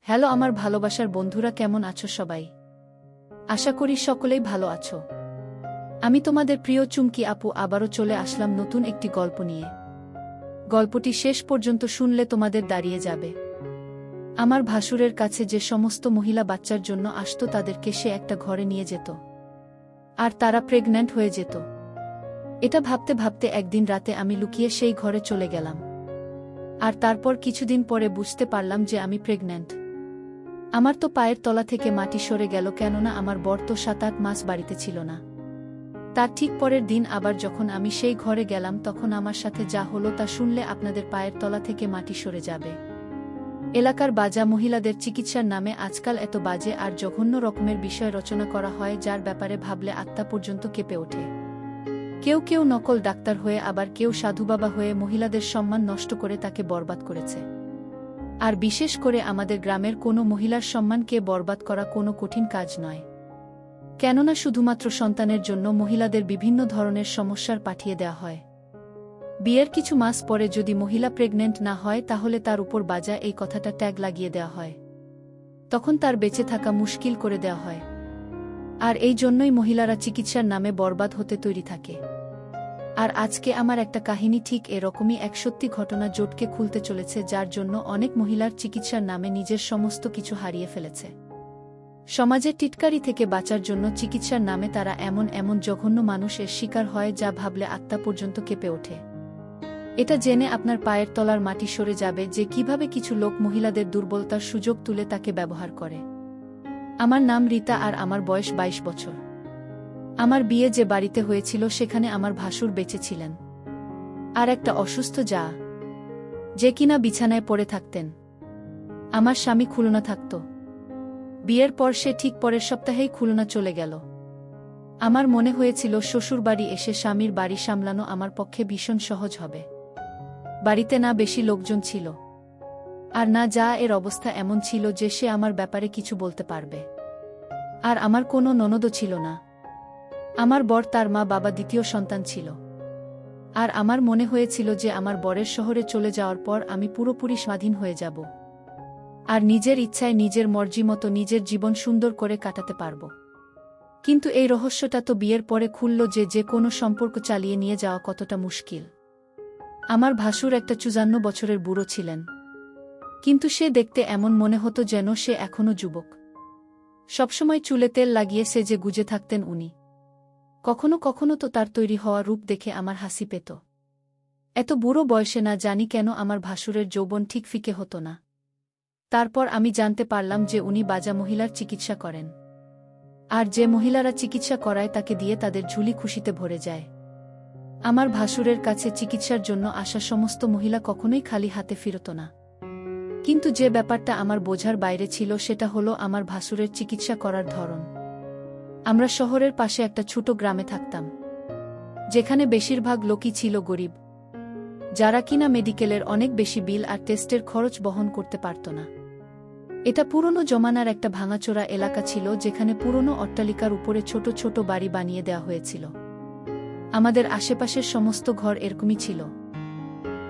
Hello আমার ভালোবাসার বন্ধুরা, কেমন আছো সবাই? আশা করি সকলেই ভালো আছো। আমি তোমাদের প্রিয় চুমকি আপু আবারও চলে আসলাম নতুন একটি গল্প নিয়ে। গল্পটি শেষ পর্যন্ত শুনলে তোমাদের দাঁড়িয়ে যাবে। আমার ভাসুরের কাছে যে সমস্ত মহিলা বাচ্চার জন্য আসতো তাদেরকে সে একটা ঘরে নিয়ে যেত, আর তারা প্রেগন্যান্ট হয়ে যেত। এটা ভাবতে ভাবতে একদিন রাতে আমি লুকিয়ে সেই ঘরে চলে গেলাম, আর তারপর কিছুদিন পরে বুঝতে পারলাম যে আমি প্রেগন্যান্ট। আমার তো পায়ের তলা থেকে মাটি সরে গেল, কেননা আমার বর তো 7-8 মাস বাড়িতে ছিল না। তার ঠিক পরের দিন আবার যখন আমি সেই ঘরে গেলাম, তখন আমার সাথে যা হলো তা শুনলে আপনাদের পায়ের তলা থেকে মাটি সরে যাবে। এলাকার বাজা মহিলাদের চিকিৎসার নামে আজকাল এত বাজে আর জঘন্য রকমের বিষয় রচনা করা হয়, যার ব্যাপারে ভাবলে আত্মা পর্যন্ত কেঁপে ওঠে। কেউ কেউ নকল ডাক্তার হয়ে, আবার কেউ সাধুবাবা হয়ে মহিলাদের সম্মান নষ্ট করে তাকে বরবাদ করেছে। আর বিশেষ করে আমাদের গ্রামের কোনো মহিলার সম্মানকে বরবাদ করা কোনো কঠিন কাজ নয়, কেননা শুধুমাত্র সন্তানের জন্য মহিলাদের বিভিন্ন ধরনের সমস্যার পাঠিয়ে দেওয়া হয়। বিয়ের কিছু মাস পরে যদি মহিলা প্রেগন্যান্ট না হয়, তাহলে তার উপর বাজা এই কথাটা ট্যাগ লাগিয়ে দেওয়া হয়। তখন তার বেঁচে থাকা মুশকিল করে দেওয়া হয়। আর এই জন্যই মহিলারা চিকিৎসার নামে বরবাদ হতে তৈরি থাকে। আর আজকে আমার একটা কাহিনী ঠিক এরকমই এক সত্যি ঘটনা জোটকে খুলতে চলেছে, যার জন্য অনেক মহিলার চিকিৎসার নামে নিজের সমস্ত কিছু হারিয়ে ফেলেছে। সমাজের টিটকারি থেকে বাঁচার জন্য চিকিৎসার নামে তারা এমন এমন জঘন্য মানুষের শিকার হয়, যা ভাবলে আত্মা পর্যন্ত কেঁপে ওঠে। এটা জেনে আপনার পায়ের তলার মাটি সরে যাবে যে কিভাবে কিছু লোক মহিলাদের দুর্বলতার সুযোগ তুলে তাকে ব্যবহার করে। আমার নাম রীতা আর আমার বয়স 22 বছর। আমার বিয়ে যে বাড়িতে হয়েছিল সেখানে আমার ভাসুর বেঁচে ছিলেন, আর একটা অসুস্থ যা, যে কিনা বিছানায় পড়ে থাকতেন। আমার স্বামী খুলনা থাকত। বিয়ের পর সে ঠিক পরের সপ্তাহেই খুলনা চলে গেল। আমার মনে হয়েছিল শ্বশুরবাড়ি এসে স্বামীর বাড়ি সামলানো আমার পক্ষে ভীষণ সহজ হবে। বাড়িতে না বেশি লোকজন ছিল, আর না যা এর অবস্থা এমন ছিল যে সে আমার ব্যাপারে কিছু বলতে পারবে। আর আমার কোনো ননদও ছিল না। আমার বর, তার মা বাবা, দ্বিতীয় সন্তান ছিল। আর আমার মনে হয়েছিল যে আমার বরের শহরে চলে যাওয়ার পর আমি পুরোপুরি স্বাধীন হয়ে যাব, আর নিজের ইচ্ছায় নিজের মর্জি মতো নিজের জীবন সুন্দর করে কাটাতে পারব। কিন্তু এই রহস্যটা তো বিয়ের পরে খুলল যে যে কোনো সম্পর্ক চালিয়ে নিয়ে যাওয়া কতটা মুশকিল। আমার ভাসুর একটা 54 বছরের বুড়ো ছিলেন, কিন্তু সে দেখতে এমন মনে হতো যেন সে এখনও যুবক। সবসময় চুলে তেল লাগিয়ে সেজে গুজে থাকতেন উনি। কখনো কখনো তো তার তৈরি হওয়া রূপ দেখে আমার হাসি পেত। এত বুড়ো বয়সে না জানি কেন আমার ভাসুরের যৌবন ঠিক ফিকে হতো না। তারপর আমি জানতে পারলাম যে উনি বাজা মহিলার চিকিৎসা করেন, আর যে মহিলারা চিকিৎসা করায় তাকে দিয়ে তাদের ঝুলি খুশিতে ভরে যায়। আমার ভাসুরের কাছে চিকিৎসার জন্য আসা সমস্ত মহিলা কখনোই খালি হাতে ফিরত না। কিন্তু যে ব্যাপারটা আমার বোঝার বাইরে ছিল সেটা হলো আমার ভাসুরের চিকিৎসা করার ধরন। আমরা শহরের পাশে একটা ছোট গ্রামে থাকতাম, যেখানে বেশিরভাগ লোকই ছিল গরিব, যারা কিনা মেডিকেলের অনেক বেশি বিল আর টেস্টের খরচ বহন করতে পারত না। এটা পুরনো জমানার একটা ভাঙাচোরা এলাকা ছিল, যেখানে পুরনো অট্টালিকার উপরে ছোট ছোট বাড়ি বানিয়ে দেওয়া হয়েছিল। আমাদের আশেপাশের সমস্ত ঘর এরকমই ছিল।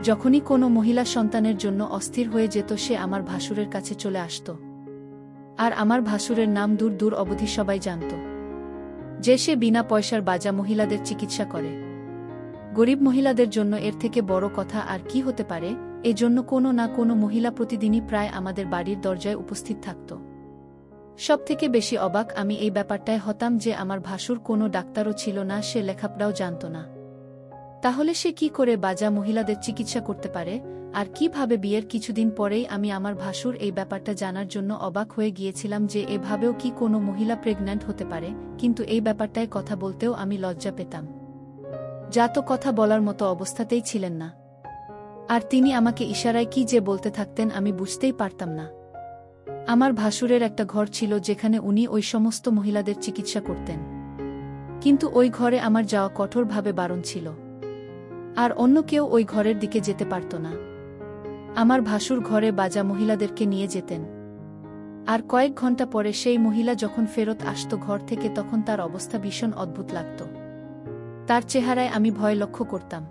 যখনই কোনো মহিলা সন্তানের জন্য অস্থির হয়ে যেত, সে আমার ভাসুরের কাছে চলে আসত। আর আমার ভাসুরের নাম দূর দূর অবধি সবাই জানত যে সে বিনা পয়সার বাজা মহিলাদের চিকিৎসা করে। গরিব মহিলাদের জন্য এর থেকে বড় কথা আর কি হতে পারে। এজন্য কোনো না কোনো মহিলা প্রতিদিনই প্রায় আমাদের বাড়ির দরজায় উপস্থিত থাকত। সবথেকে বেশি অবাক আমি এই ব্যাপারটায় হতাম যে আমার ভাসুর কোনো ডাক্তারও ছিল না, সে লেখাপড়াও জানত না। তাহলে সে কি করে বাজা মহিলাদের চিকিৎসা করতে পারে? আর কিভাবে? বিয়ের কিছুদিন পরেই আমি আমার ভাসুর এই ব্যাপারটা জানার জন্য অবাক হয়ে গিয়েছিলাম যে এভাবেও কি কোনো মহিলা প্রেগন্যান্ট হতে পারে। কিন্তু এই ব্যাপারটায় কথা বলতেও আমি লজ্জা পেতাম। যা তো কথা বলার মতো অবস্থাতেই ছিলেন না, আর তিনি আমাকে ইশারায় কি যে বলতে থাকতেন আমি বুঝতেই পারতাম না। আমার ভাসুরের একটা ঘর ছিল যেখানে উনি ওই সমস্ত মহিলাদের চিকিৎসা করতেন, কিন্তু ওই ঘরে আমার যাওয়া কঠোরভাবে বারণ ছিল, আর অন্য কেউ ওই ঘরের দিকে যেতে পারত না। আমার ভাসুর ঘরে বাজা মহিলাদেরকে নিয়ে যেতেন, আর কয়েক ঘন্টা পরে সেই মহিলা যখন ফেরত আসত ঘর থেকে, তখন তার অবস্থা ভীষণ অদ্ভুত লাগত। তার চেহারায় আমি ভয় লক্ষ্য করতাম।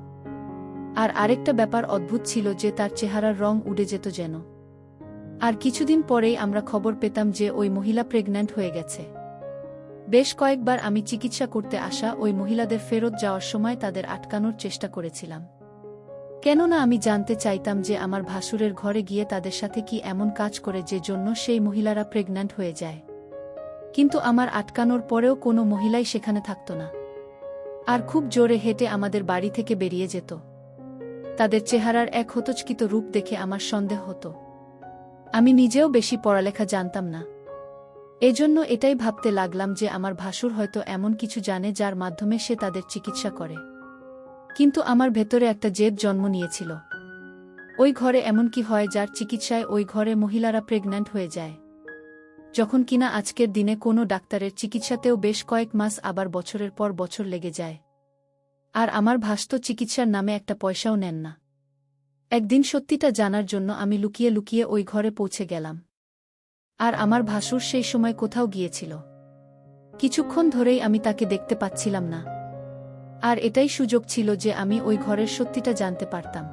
আর আরেকটা ব্যাপার অদ্ভুত ছিল যে তার চেহারার রং উড়ে যেত যেন। আর কিছুদিন পরেই আমরা খবর পেতাম যে ওই মহিলা প্রেগন্যান্ট হয়ে গেছে। বেশ কয়েকবার আমি চিকিৎসা করতে আসা ওই মহিলাদের ফেরত যাওয়ার সময় তাদের আটকানোর চেষ্টা করেছিলাম। কেননা আমি জানতে চাইতাম যে আমার ভাসুরের ঘরে গিয়ে তাদের সাথে কি এমন কাজ করে যে জন্য সেই মহিলারা প্রেগন্যান্ট হয়ে যায়। কিন্তু আমার আটকানোর পরেও কোনো মহিলাই সেখানে থাকত না, আর খুব জোরে হেঁটে আমাদের বাড়ি থেকে বেরিয়ে যেত। তাদের চেহারার এক হতচকিত রূপ দেখে আমার সন্দেহ হতো। আমি নিজেও বেশি পড়ালেখা জানতাম না, এজন্য এটাই ভাবতে লাগলাম যে আমার ভাসুর হয়তো এমন কিছু জানে যার মাধ্যমে সে তাদের চিকিৎসা করে। কিন্তু আমার ভেতরে একটা জেদ জন্ম নিয়েছিল। ওই ঘরে এমন কি হয় যার চিকিৎসায় ওই ঘরে মহিলারা প্রেগন্যান্ট হয়ে যায়, যখন কিনা আজকের দিনে কোনো ডাক্তারের চিকিৎসাতেও বেশ কয়েক মাস আবার বছরের পর বছর লেগে যায়। আর আমার ভাস তো চিকিৎসার নামে একটা পয়সাও নেন না। একদিন সত্যিটা জানার জন্য আমি লুকিয়ে লুকিয়ে ওই ঘরে পৌঁছে গেলাম। আর আমার ভাসুর সেই সময় কোথাও গিয়েছিল। কিছুক্ষণ ধরেই আমি তাকে দেখতে পাচ্ছিলাম না। আর এটাই সুযোগ ছিল যে আমি ওই ঘরের সত্যিটা জানতে পারতাম।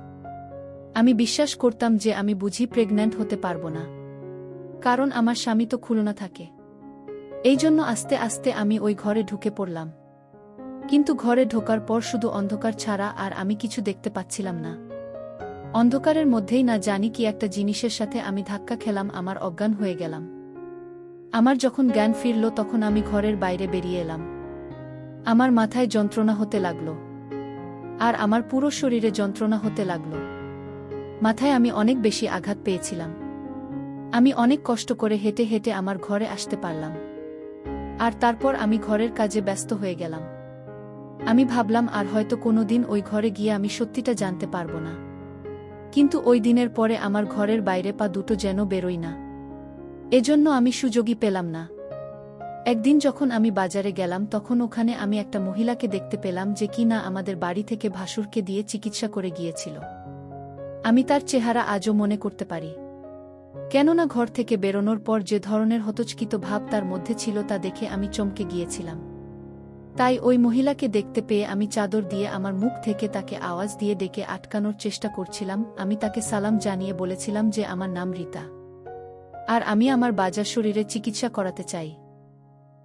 আমি বিশ্বাস করতাম যে আমি বুঝি প্রেগন্যান্ট হতে পারবো না, কারণ আমার স্বামী তো খুলনা থাকে। এই জন্য আস্তে আস্তে আমি ওই ঘরে ঢুকে পড়লাম। কিন্তু ঘরে ঢোকার পর শুধু অন্ধকার ছাড়া আর আমি কিছু দেখতে পাচ্ছিলাম না। অন্ধকারের মধ্যেই না জানি কি একটা জিনিসের সাথে আমি ধাক্কা খেলাম, আমার অজ্ঞান হয়ে গেলাম। আমার যখন জ্ঞান ফিরল তখন আমি ঘরের বাইরে বেরিয়ে এলাম। আমার মাথায় যন্ত্রণা হতে লাগল, আর আমার পুরো শরীরে যন্ত্রণা হতে লাগল। মাথায় আমি অনেক বেশি আঘাত পেয়েছিলাম। আমি অনেক কষ্ট করে হেঁটে হেঁটে আমার ঘরে আসতে পারলাম। আর তারপর আমি ঘরের কাজে ব্যস্ত হয়ে গেলাম। আমি ভাবলাম আর হয়তো কোনোদিন ওই ঘরে গিয়ে আমি সত্যিটা জানতে পারবো না। কিন্তু ওই দিনের পরে আমার ঘরের বাইরে পা দুটো যেন বেরোই না। এজন্য আমি সুযোগই পেলাম না। একদিন যখন আমি বাজারে গেলাম তখন ওখানে আমি একটা মহিলাকে দেখতে পেলাম যে কিনা আমাদের বাড়ি থেকে ভাসুরকে দিয়ে চিকিৎসা করে গিয়েছিল। আমি তার চেহারা আজও মনে করতে পারি, কেননা ঘর থেকে বেরোনোর পর যে ধরনের হতচকিত ভাব তার মধ্যে ছিল তা দেখে আমি চমকে গিয়েছিলাম। তাই ওই মহিলাকে দেখতে পেয়ে আমি চাদর দিয়ে আমার মুখ থেকে তাকে আওয়াজ দিয়ে ডেকে আটকানোর চেষ্টা করছিলাম। আমি তাকে সালাম জানিয়ে বলেছিলাম যে আমার নাম রীতা, আর আমি আমার বাজার শরীরে চিকিৎসা করাতে চাই।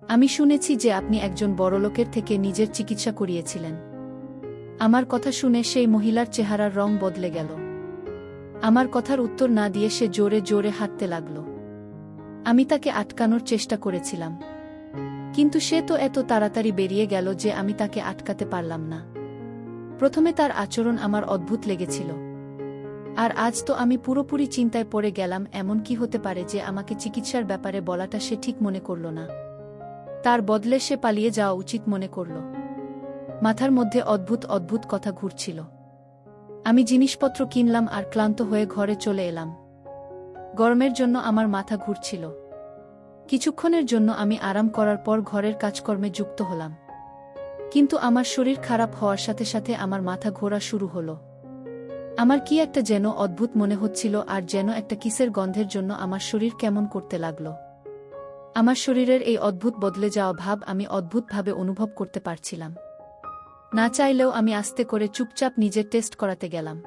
আমি শুনেছি যে আপনি একজন বড়লোকের থেকে নিজের চিকিৎসা করিয়েছিলেন। আমার কথা শুনে সেই মহিলার চেহারার রং বদলে গেল। আমার কথার উত্তর না দিয়ে সে জোরে জোরে হাঁটতে লাগল। আমি তাকে আটকানোর চেষ্টা করেছিলাম, কিন্তু সে তো এত তাড়াতাড়ি বেরিয়ে গেল যে আমি তাকে আটকাতে পারলাম না। প্রথমে তার আচরণ আমার অদ্ভুত লেগেছিল, আর আজ তো আমি পুরোপুরি চিন্তায় পড়ে গেলাম। এমন কি হতে পারে যে আমাকে চিকিৎসার ব্যাপারে বলাটা সে ঠিক মনে করল না, তার বদলে সে পালিয়ে যাওয়া উচিত মনে করল। মাথার মধ্যে অদ্ভুত অদ্ভুত কথা ঘুরছিল। আমি জিনিসপত্র কিনলাম আর ক্লান্ত হয়ে ঘরে চলে এলাম। গরমের জন্য আমার মাথা ঘুরছিল। কিছুক্ষণের জন্য আমি আরাম করার পর ঘরের কাজকর্মে যুক্ত হলাম। কিন্তু আমার শরীর খারাপ হওয়ার সাথে সাথে আমার মাথা ঘোরা শুরু হলো। আমার কি একটা যেন অদ্ভুত মনে হচ্ছিল, আর যেন একটা কিসের গন্ধের জন্য আমার শরীর কেমন করতে লাগল। আমার শরীরের এই অদ্ভুত বদলে যাওয়া ভাব আমি অদ্ভুতভাবে অনুভব করতে পারছিলাম। না চাইলেও আমি আস্তে করে চুপচাপ নিজের টেস্ট করাতে গেলাম।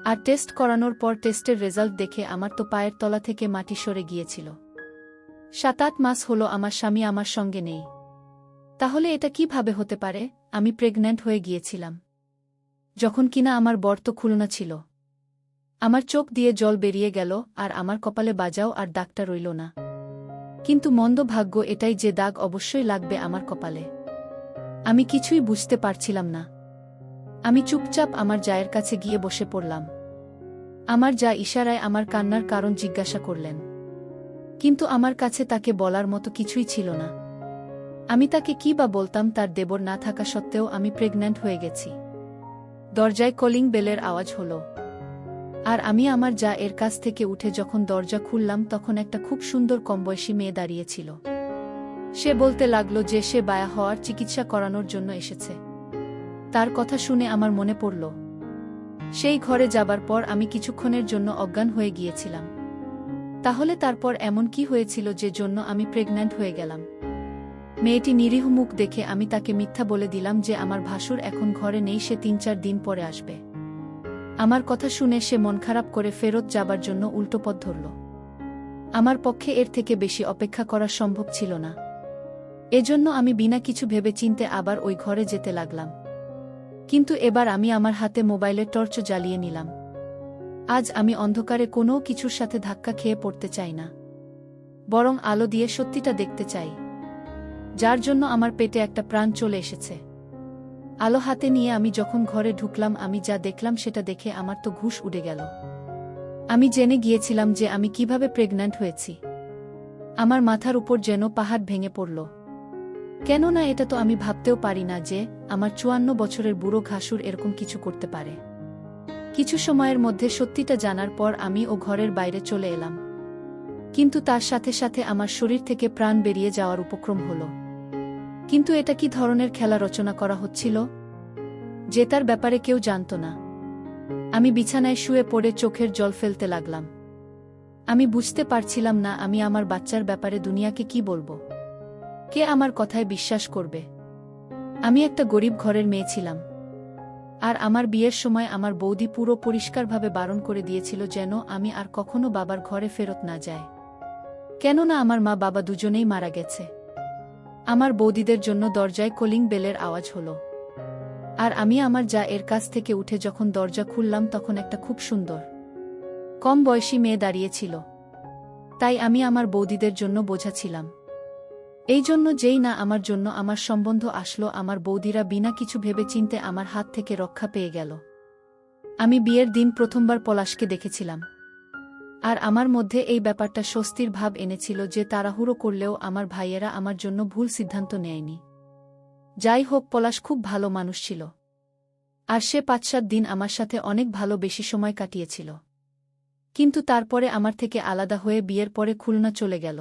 আর টেস্ট করানোর পর টেস্টের রেজাল্ট দেখে আমার তো পায়ের তলা থেকে মাটি সরে গিয়েছিল। 7-8 মাস হলো আমার স্বামী আমার সঙ্গে নেই। তাহলে এটা কিভাবে হতে পারে? আমি প্রেগন্যান্ট হয়ে গিয়েছিলাম যখন কিনা আমার বর তো খুলনা ছিল। আমার চোখ দিয়ে জল বেরিয়ে গেল, আর আমার কপালে বাজাও আর দাগটা রইল না। কিন্তু মন্দ ভাগ্য এটাই যে দাগ অবশ্যই লাগবে আমার কপালে। আমি কিছুই বুঝতে পারছিলাম না। আমি চুপচাপ আমার জায়ের কাছে গিয়ে বসে পড়লাম। আমার যা ইশারায় আমার কান্নার কারণ জিজ্ঞাসা করলেন, কিন্তু আমার কাছে তাকে বলার মতো কিছুই ছিল না। আমি তাকে কি বা বলতাম? তার দেবর না থাকা সত্ত্বেও আমি প্রেগন্যান্ট হয়ে গেছি। দরজায় কলিং বেলের আওয়াজ হলো, আর আমি আমার যা এর কাছ থেকে উঠে যখন দরজা খুললাম তখন একটা খুব সুন্দর কমবয়সী মেয়ে দাঁড়িয়েছিল। সে বলতে লাগলো যে সে বায়া হওয়ার চিকিৎসা করানোর জন্য এসেছে। তার কথা শুনে আমার মনে পড়ল সেই ঘরে যাবার পর আমি কিছুক্ষণের জন্য অজ্ঞান হয়ে গিয়েছিলাম। তাহলে তারপর এমন কি হয়েছিল যে জন্য আমি প্রেগন্যান্ট হয়ে গেলাম? মেয়েটি নিরীহ মুখ দেখে আমি তাকে মিথ্যা বলে দিলাম যে আমার ভাসুর এখন ঘরে নেই, সে 3-4 দিন পরে আসবে। আমার কথা শুনে সে মন খারাপ করে ফেরত যাবার জন্য উল্টো পথ ধরল। আমার পক্ষে এর থেকে বেশি অপেক্ষা করা সম্ভব ছিল না। এজন্য আমি বিনা কিছু ভেবে চিন্তে আবার ওই ঘরে যেতে লাগলাম। কিন্তু এবার আমি আমার হাতে মোবাইলের টর্চ জ্বালিয়ে নিলাম। আজ আমি অন্ধকারে কোনো কিছুর সাথে ধাক্কা খেয়ে পড়তে চাই না, বরং আলো দিয়ে সত্যিটা দেখতে চাই, যার জন্য আমার পেটে একটা প্রাণ চলে এসেছে। আলো হাতে নিয়ে আমি যখন ঘরে ঢুকলাম, আমি যা দেখলাম সেটা দেখে আমার তো ঘুষ উড়ে গেল। আমি জেনে গিয়েছিলাম যে আমি কিভাবে প্রেগন্যান্ট হয়েছি। আমার মাথার উপর যেন পাহাড় ভেঙে পড়ল। কেননা এটা তো আমি ভাবতেও পারি না যে আমার 54 বছরের বুড়ো ঘাসুর এরকম কিছু করতে পারে। কিছু সময়ের মধ্যে সত্যিটা জানার পর আমি ও ঘরের বাইরে চলে এলাম। কিন্তু তার সাথে সাথে আমার শরীর থেকে প্রাণ বেরিয়ে যাওয়ার উপক্রম হল। কিন্তু এটা কি ধরনের খেলা রচনা করা হচ্ছিল, জেতার ব্যাপারে কেউ জানত না। আমি বিছানায় শুয়ে পড়ে চোখের জল ফেলতে লাগলাম। আমি বুঝতে পারছিলাম না আমি আমার বাচ্চার ব্যাপারে দুনিয়াকে কি বলবো, কে আমার কথায় বিশ্বাস করবে। আমি একটা গরিব ঘরের মেয়ে ছিলাম, আর আমার বিয়ের সময় আমার বৌদি পুরো পরিষ্কারভাবে বারণ করে দিয়েছিল যেন আমি আর কখনো বাবার ঘরে ফেরত না যাই, কেননা আমার মা বাবা দুজনেই মারা গেছে। আমার বৌদিদের জন্য দরজায় কলিং বেলের আওয়াজ হলো, আর আমি আমার যা এর কাছ থেকে উঠে যখন দরজা খুললাম তখন একটা খুব সুন্দর কম বয়সী মেয়ে দাঁড়িয়েছিল। তাই আমি আমার বৌদিদের জন্য বোঝা ছিলাম। এই জন্য যেই না আমার জন্য আমার সম্বন্ধ আসলো, আমার বৌদিরা বিনা কিছু ভেবে চিন্তে আমার হাত থেকে রক্ষা পেয়ে গেল। আমি বিয়ের দিন প্রথমবার পলাশকে দেখেছিলাম, আর আমার মধ্যে এই ব্যাপারটা স্বস্তির ভাব এনেছিল যে তাড়াহুড়ো করলেও আমার ভাইয়েরা আমার জন্য ভুল সিদ্ধান্ত নেয়নি। যাই হোক, পলাশ খুব ভালো মানুষ ছিল, আর সে 5-7 দিন আমার সাথে অনেক ভালো বেশি সময় কাটিয়েছিল। কিন্তু তারপরে আমার থেকে আলাদা হয়ে বিয়ের পরে খুলনা চলে গেল।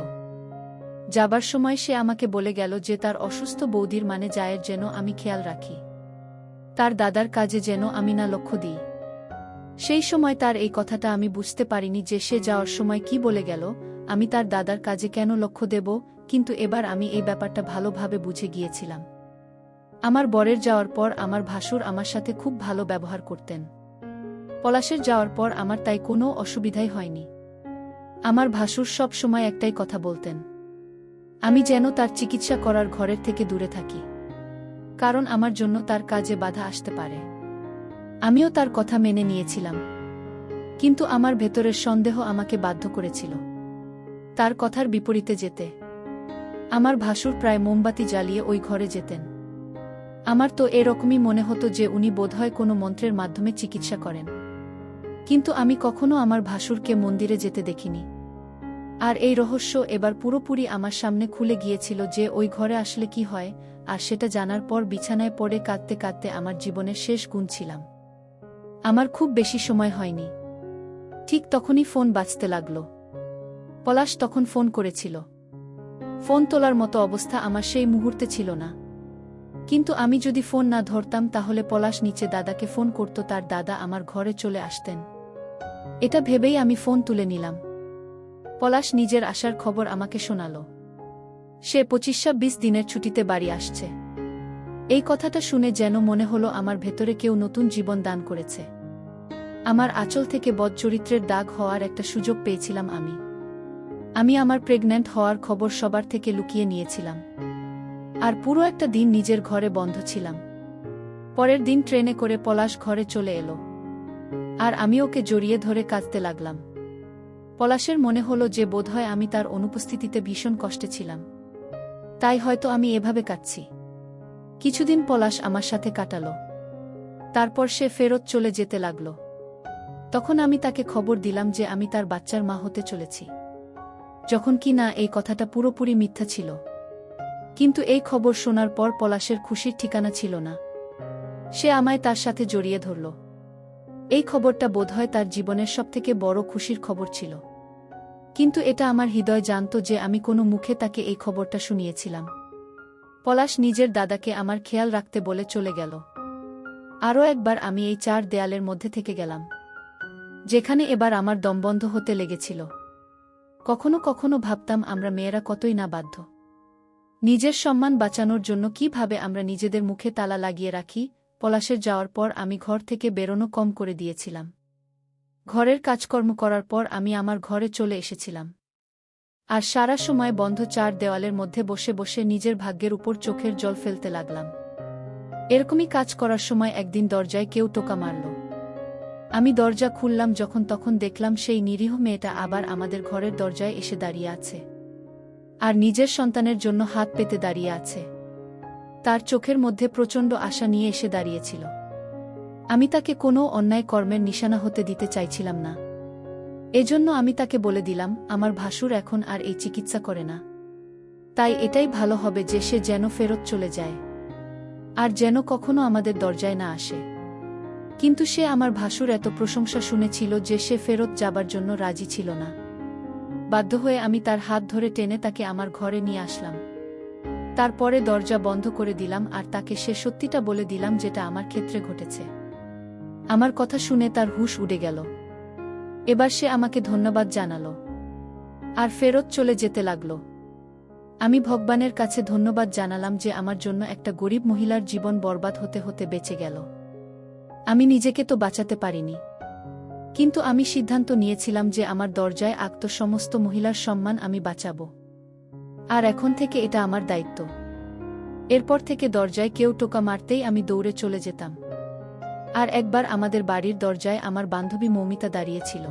যাবার সময় সে আমাকে বলে গেল যে তার অসুস্থ বৌদির মানে জায়ের যেন আমি খেয়াল রাখি, তার দাদার কাজে যেন আমি না লক্ষ্য দিই। সেই সময় তার এই কথাটা আমি বুঝতে পারিনি যে সে যাওয়ার সময় কি বলে গেল, আমি তার দাদার কাজে কেন লক্ষ্য দেব। কিন্তু এবার আমি এই ব্যাপারটা ভালোভাবে বুঝে গিয়েছিলাম। আমার বরের যাওয়ার পর আমার ভাসুর আমার সাথে খুব ভালো ব্যবহার করতেন। পলাশের যাওয়ার পর আমার তাই কোনো অসুবিধাই হয়নি। আমার ভাসুর সব সময় একটাই কথা বলতেন, আমি যেন তার চিকিৎসা করার ঘরের থেকে দূরে থাকি, কারণ আমার জন্য তার কাজে বাধা আসতে পারে। আমিও তার কথা মেনে নিয়েছিলাম, কিন্তু আমার ভেতরের সন্দেহ আমাকে বাধ্য করেছিল তার কথার বিপরীতে যেতে। আমার ভাসুর প্রায় মোমবাতি জ্বালিয়ে ওই ঘরে যেতেন। আমার তো এরকমই মনে হতো যে উনি বোধহয় কোনো মন্ত্রের মাধ্যমে চিকিৎসা করেন। কিন্তু আমি কখনো আমার ভাসুরকে মন্দিরে যেতে দেখিনি। আর এই রহস্য এবার পুরোপুরি আমার সামনে খুলে গিয়েছিল যে ওই ঘরে আসলে কি হয়, আর সেটা জানার পর বিছানায় পড়ে কাঁদতে কাঁদতে আমার জীবনের শেষ গুনছিলাম। আমার খুব বেশি সময় হয়নি, ঠিক তখনই ফোন বাজতে লাগল। পলাশ তখন ফোন করেছিল। ফোন তোলার মতো অবস্থা আমার সেই মুহূর্তে ছিল না, কিন্তু আমি যদি ফোন না ধরতাম তাহলে পলাশ নিচে দাদাকে ফোন করত, তার দাদা আমার ঘরে চলে আসতেন। এটা ভেবেই আমি ফোন তুলে নিলাম। পলাশ নিজের আসার খবর আমাকে শোনাল। সে 25-26 দিনের ছুটিতে বাড়ি আসছে। এই কথাটা শুনে যেন মনে হলো আমার ভেতরে কেউ নতুন জীবন দান করেছে। আমার আঁচল থেকে বদচরিত্রের দাগ হওয়ার একটা সুযোগ পেয়েছিলাম আমি আমার প্রেগন্যান্ট হওয়ার খবর সবার থেকে লুকিয়ে নিয়েছিলাম, আর পুরো একটা দিন নিজের ঘরে বন্ধ ছিলাম। পরের দিন ট্রেনে করে পলাশ ঘরে চলে এলো, আর আমি ওকে জড়িয়ে ধরে কাঁদতে লাগলাম। পলাশের মনে হলো যে বোধহয় আমি তার অনুপস্থিতিতে ভীষণ কষ্টে ছিলাম, তাই হয়তো আমি এভাবে কাঁদছি। কিছুদিন পলাশ আমার সাথে কাটালো, তারপর সে ফেরত চলে যেতে লাগল। তখন আমি তাকে খবর দিলাম যে আমি তার বাচ্চার মা হতে চলেছি, যখন কি না এই কথাটা পুরোপুরি মিথ্যা ছিল। কিন্তু এই খবর শোনার পর পলাশের খুশির ঠিকানা ছিল না। সে আমায় তার সাথে জড়িয়ে ধরল। এই খবরটা বোধহয় তার জীবনের সবথেকে বড় খুশির খবর ছিল। কিন্তু এটা আমার হৃদয় জানত যে আমি কোনো মুখে তাকে এই খবরটা শুনিয়েছিলাম। পলাশ নিজের দাদাকে আমার খেয়াল রাখতে বলে চলে গেল। আরও একবার আমি এই 4 দেয়ালের মধ্যে থেকে গেলাম, যেখানে এবার আমার দমবন্ধ হতে লেগেছিল। কখনো কখনো ভাবতাম আমরা মেয়েরা কতই না বাধ্য। নিজের সম্মান বাঁচানোর জন্য কিভাবে আমরা নিজেদের মুখে তালা লাগিয়ে রাখি। পলাশের যাওয়ার পর আমি ঘর থেকে বেরোনো কম করে দিয়েছিলাম। ঘরের কাজকর্ম করার পর আমি আমার ঘরে চলে এসেছিলাম। আর সারা সময় বন্ধ চার দেওয়ালের মধ্যে বসে বসে নিজের ভাগ্যের উপর চোখের জল ফেলতে লাগলাম। এরকমই কাজ করার সময় একদিন দরজায় কেউ টোকা মারল। আমি দরজা খুললাম, যখন তখন দেখলাম সেই নিরীহ মেয়েটা আবার আমাদের ঘরের দরজায় এসে দাঁড়িয়ে আছে, আর নিজের সন্তানের জন্য হাত পেতে দাঁড়িয়ে আছে। তার চোখের মধ্যে প্রচণ্ড আশা নিয়ে এসে দাঁড়িয়েছিল। আমি তাকে কোনো অন্যায় কর্মের নিশানা হতে দিতে চাইছিলাম না। এজন্য আমি তাকে বলে দিলাম, আমার ভাসুর এখন আর এই চিকিৎসা করে না, তাই এটাই ভালো হবে যে সে যেন ফেরত চলে যায়, আর যেন কখনো আমাদের দরজায় না আসে। কিন্তু সে আমার ভাসুর এত প্রশংসা শুনেছিল যে সে ফেরত যাবার জন্য রাজি ছিল না। বাধ্য হয়ে আমি তার হাত ধরে টেনে তাকে আমার ঘরে নিয়ে আসলাম। তারপরে দরজা বন্ধ করে দিলাম আর তাকে সে সত্যিটা বলে দিলাম যেটা আমার ক্ষেত্রে ঘটেছে। আমার কথা শুনে তার হুঁশ উড়ে গেল। এবার সে আমাকে ধন্যবাদ জানালো আর ফেরত চলে যেতে লাগল। আমি ভগবানের কাছে ধন্যবাদ জানালাম যে আমার জন্য একটা গরিব মহিলার জীবন বরবাদ হতে হতে বেঁচে গেল। আমি নিজেকে তো বাঁচাতে পারিনি, কিন্তু আমি সিদ্ধান্ত নিয়েছিলাম যে আমার দরজায় আগত সমস্ত মহিলার সম্মান আমি বাঁচাব, আর এখন থেকে এটা আমার দায়িত্ব। এরপর থেকে দরজায় কেউ টোকা মারতেই আমি দৌড়ে চলে যেতাম। আর একবার আমাদের বাড়ির দরজায় আমার বান্ধবী মৌমিতা দাঁড়িয়েছিল।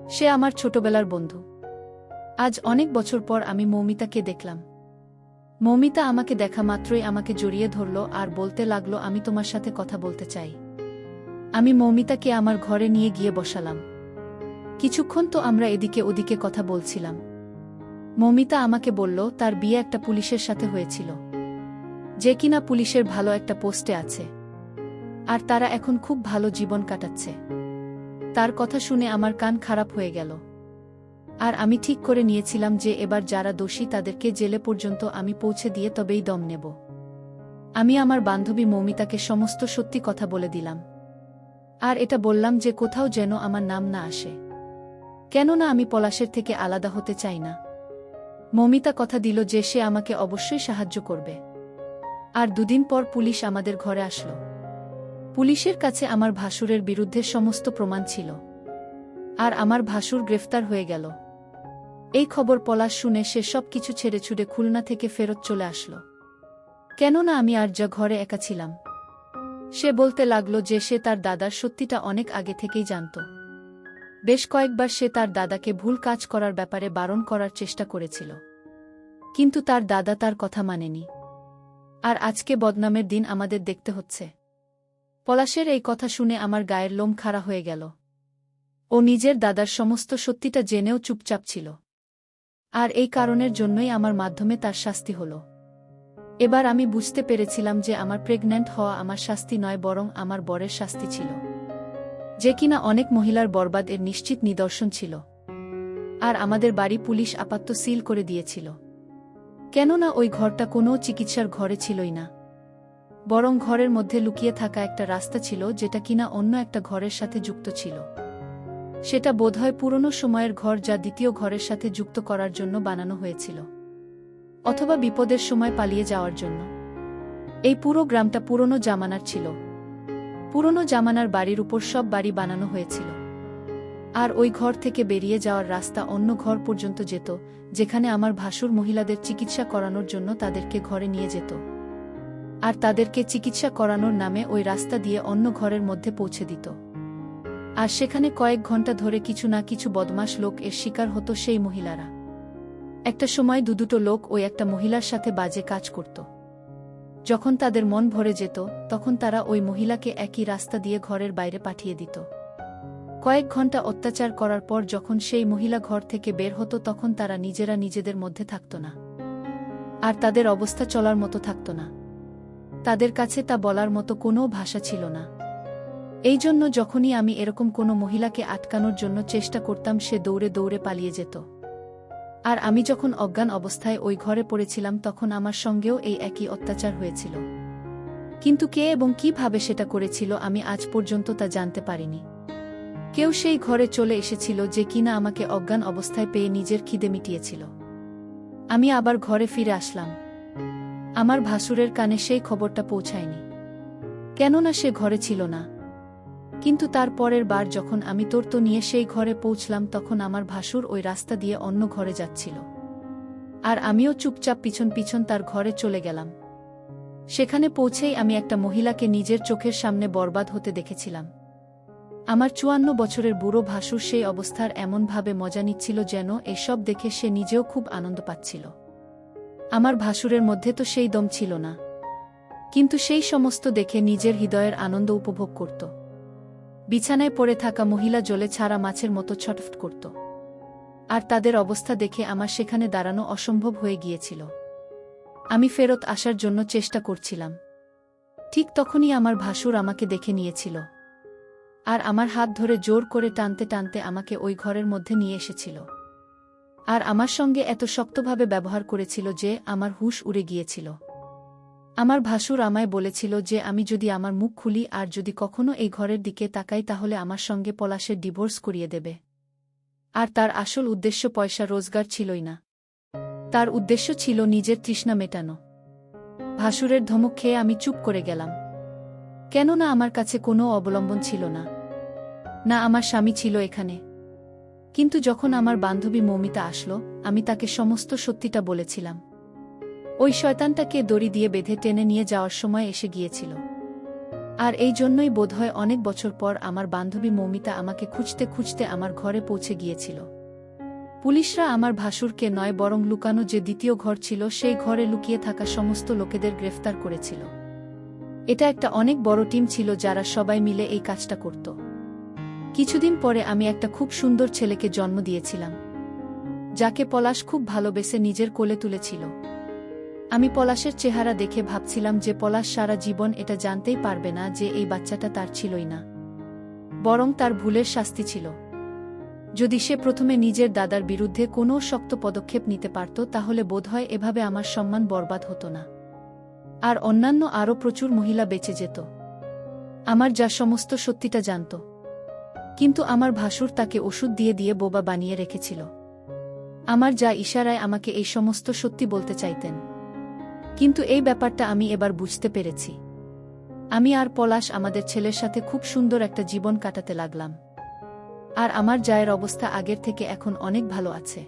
সে আমার ছোটবেলার বন্ধু। আজ অনেক বছর পর আমি মৌমিতাকে দেখলাম। মৌমিতা আমাকে দেখা মাত্রই আমাকে জড়িয়ে ধরল আর বলতে লাগলো, আমি তোমার সাথে কথা বলতে চাই। আমি মৌমিতাকে আমার ঘরে নিয়ে গিয়ে বসালাম। কিছুক্ষণ তো আমরা এদিকে ওদিকে কথা বলছিলাম। মৌমিতা আমাকে বলল তার বিয়ে একটা পুলিশের সাথে হয়েছিল, যে কিনা পুলিশের ভালো একটা পোস্টে আছে, আর তারা এখন খুব ভালো জীবন কাটাচ্ছে। তার কথা শুনে আমার কান খারাপ হয়ে গেল। আর আমি ঠিক করে নিয়েছিলাম যে এবার যারা দোষী তাদেরকে জেলে পর্যন্ত আমি পৌঁছে দিয়ে তবেই দম নেব। আমি আমার বান্ধবী মৌমিতাকে সমস্ত সত্যি কথা বলে দিলাম, আর এটা বললাম যে কোথাও যেন আমার নাম না আসে, কেননা আমি পলাশের থেকে আলাদা হতে চাই না। মৌমিতা কথা দিল যে সে আমাকে অবশ্যই সাহায্য করবে। আর দুদিন পর পুলিশ আমাদের ঘরে আসলো। পুলিশের কাছে আমার ভাসুরের বিরুদ্ধে সমস্ত প্রমাণ ছিল, আর আমার ভাসুর গ্রেফতার হয়ে গেল। এই খবর পলাশ শুনে সে সব কিছু ছেড়ে ছুড়ে খুলনা থেকে ফেরত চলে আসলো, কেননা আমি আর যা ঘরে একা ছিলাম। সে বলতে লাগলো যে সে তার দাদার সত্যিটা অনেক আগে থেকেই জানত। বেশ কয়েকবার সে তার দাদাকে ভুল কাজ করার ব্যাপারে বারণ করার চেষ্টা করেছিল, কিন্তু তার দাদা তার কথা মানেনি। আর আজকে বদনামের দিন আমাদের দেখতে হচ্ছে। পলাশের এই কথা শুনে আমার গায়ের লোম খাড়া হয়ে গেল। ও নিজের দাদার সমস্ত সত্যিটা জেনেও চুপচাপ ছিল, আর এই কারণের জন্যই আমার মাধ্যমে তার শাস্তি হল। এবার আমি বুঝতে পেরেছিলাম যে আমার প্রেগন্যান্ট হওয়া আমার শাস্তি নয়, বরং আমার বরের শাস্তি ছিল, যে কিনা অনেক মহিলার বরবাদ এর নিশ্চিত নিদর্শন ছিল। আর আমাদের বাড়ি পুলিশ আপাতত সিল করে দিয়েছিল, কেননা ওই ঘরটা কোনো চিকিৎসার ঘরে ছিলই না, বরং ঘরের মধ্যে লুকিয়ে থাকা একটা রাস্তা ছিল যেটা কিনা অন্য একটা ঘরের সাথে যুক্ত ছিল। সেটা বোধহয় পুরনো সময়ের ঘর, যা দ্বিতীয় ঘরের সাথে যুক্ত করার জন্য বানানো হয়েছিল, অথবা বিপদের সময় পালিয়ে যাওয়ার জন্য। এই পুরো গ্রামটা পুরনো জামানার ছিল। পুরনো জামানার বাড়ির উপর সব বাড়ি বানানো হয়েছিল, আর ওই ঘর থেকে বেরিয়ে যাওয়ার রাস্তা অন্য ঘর পর্যন্ত যেত, যেখানে আমার ভাসুর মহিলাদের চিকিৎসা করানোর জন্য তাদেরকে ঘরে নিয়ে যেত, আর তাদেরকে চিকিৎসা করানোর নামে ওই রাস্তা দিয়ে অন্য ঘরের মধ্যে পৌঁছে দিত। আর সেখানে কয়েক ঘন্টা ধরে কিছু না কিছু বদমাশ লোক এর শিকার হতো সেই মহিলারা। একটা সময় দুটো লোক ওই একটা মহিলার সাথে বাজে কাজ করত। যখন তাদের মন ভরে যেত, তখন তারা ওই মহিলাকে একই রাস্তা দিয়ে ঘরের বাইরে পাঠিয়ে দিত। কয়েক ঘন্টা অত্যাচার করার পর যখন সেই মহিলা ঘর থেকে বের হতো, তখন তারা নিজেরা নিজেদের মধ্যে থাকত না, আর তাদের অবস্থা চলার মতো থাকত না। তাদের কাছে তা বলার মতো কোনো ভাষা ছিল না। এই জন্য যখনই আমি এরকম কোনো মহিলাকে আটকানোর জন্য চেষ্টা করতাম, সে দৌড়ে দৌড়ে পালিয়ে যেত। আর আমি যখন অজ্ঞান অবস্থায় ওই ঘরে পড়েছিলাম, তখন আমার সঙ্গেও এই একই অত্যাচার হয়েছিল। কিন্তু কে এবং কিভাবে সেটা করেছিল আমি আজ পর্যন্ত তা জানতে পারিনি। কেউ সেই ঘরে চলে এসেছিল যে কিনা আমাকে অজ্ঞান অবস্থায় পেয়ে নিজের খিদে মিটিয়েছিল। আমি আবার ঘরে ফিরে আসলাম। আমার ভাসুরের কানে সেই খবরটা পৌঁছায়নি, কেননা সে ঘরে ছিল না। কিন্তু তার পরের বার যখন আমি তর্ত নিয়ে সেই ঘরে পৌঁছলাম তখন আমার ভাসুর ওই রাস্তা দিয়ে অন্য ঘরে যাচ্ছিল। আর আমিও চুপচাপ পিছন পিছন তার ঘরে চলে গেলাম। সেখানে পৌঁছেই আমি একটা মহিলাকে নিজের চোখের সামনে বরবাদ হতে দেখেছিলাম। আমার 54 বছরের বুড়ো ভাসুর সেই অবস্থার এমনভাবে মজা নিচ্ছিল যেন এসব দেখে সে নিজেও খুব আনন্দ পাচ্ছিল। আমার ভাসুরের মধ্যে তো সেই দম ছিল না, কিন্তু সেই সমস্ত দেখে নিজের হৃদয়ের আনন্দ উপভোগ করত। বিছানায় পড়ে থাকা মহিলা জলে ছাড়া মাছের মতো ছটফট করত। আর তাদের অবস্থা দেখে আমার সেখানে দাঁড়ানো অসম্ভব হয়ে গিয়েছিল। আমি ফেরত আসার জন্য চেষ্টা করছিলাম। ঠিক তখনই আমার ভাসুর আমাকে দেখে নিয়েছিল আর আমার হাত ধরে জোর করে টানতে টানতে আমাকে ওই ঘরের মধ্যে নিয়ে এসেছিল। আর আমার সঙ্গে এত শক্তভাবে ব্যবহার করেছিল যে আমার হুঁশ উড়ে গিয়েছিল। আমার ভাসুর আমায় বলেছিল যে আমি যদি আমার মুখ খুলি আর যদি কখনো এই ঘরের দিকে তাকাই তাহলে আমার সঙ্গে পলাশের ডিভোর্স করিয়ে দেবে। আর তার আসল উদ্দেশ্য পয়সা রোজগার ছিলই না, তার উদ্দেশ্য ছিল নিজের তৃষ্ণা মেটানো। ভাসুরের ধমক খেয়ে আমি চুপ করে গেলাম, কেননা আমার কাছে কোনো অবলম্বন ছিল না, না আমার স্বামী ছিল এখানে। কিন্তু যখন আমার বান্ধবী মৌমিতা আসলো, আমি তাকে সমস্ত সত্যিটা বলেছিলাম। ওই শয়তানটাকে দড়ি দিয়ে বেঁধে টেনে নিয়ে যাওয়ার সময় এসে গিয়েছিল। আর এই জন্যই বোধহয় অনেক বছর পর আমার বান্ধবী মৌমিতা আমাকে খুঁজতে খুঁজতে আমার ঘরে পৌঁছে গিয়েছিল। পুলিশরা আমার ভাসুরকে নয় বরং লুকানো যে দ্বিতীয় ঘর ছিল সেই ঘরে লুকিয়ে থাকা সমস্ত লোকেদের গ্রেফতার করেছিল। এটা একটা অনেক বড় টিম ছিল যারা সবাই মিলে এই কাজটা করত। কিছুদিন পরে আমি একটা খুব সুন্দর ছেলেকে জন্ম দিয়েছিলাম, যাকে পলাশ খুব ভালোবেসে নিজের কোলে তুলেছিল। আমি পলাশের চেহারা দেখে ভাবছিলাম যে পলাশ সারা জীবন এটা জানতেই পারবে না যে এই বাচ্চাটা তার ছিলই না, বরং তার ভুলের শাস্তি ছিল। যদি সে প্রথমে নিজের দাদার বিরুদ্ধে কোনো শক্ত পদক্ষেপ নিতে পারত তাহলে বোধহয় এভাবে আমার সম্মান বরবাদ হতো না, আর অন্যান্য আরও প্রচুর মহিলা বেঁচে যেত। আমার যা সমস্ত সত্যিটা জানত, কিন্তু আমার ভাসুর তাকে ওষুধ দিয়ে দিয়ে বোবা বানিয়ে রেখেছিল। আমার যা ইশারায় আমাকে এই সমস্ত সত্যি বলতে চাইতেন। কিন্তু এই ব্যাপারটা আমি এবার বুঝতে পেরেছি। আমি আর পলাশ আমাদের ছেলের সাথে খুব সুন্দর একটা জীবন কাটাতে লাগলাম। আর আমার জায়ের অবস্থা আগের থেকে এখন অনেক ভালো আছে।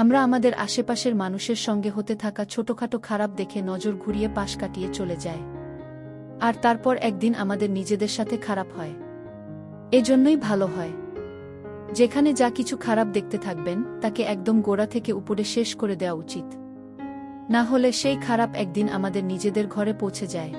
আমরা আমাদের আশেপাশের মানুষের সঙ্গে হতে থাকা ছোটখাটো খারাপ দেখে নজর ঘুরিয়ে পাশ কাটিয়ে চলে যায়। আর তারপর একদিন আমাদের নিজেদের সাথে খারাপ হয়। এজন্যই ভালো হয়, যেখানে যা কিছু খারাপ দেখতে থাকবেন তাকে একদম গোড়া থেকে উপরে শেষ করে দেওয়া উচিত, না হলে সেই খারাপ একদিন আমাদের নিজেদের ঘরে পৌঁছে যায়।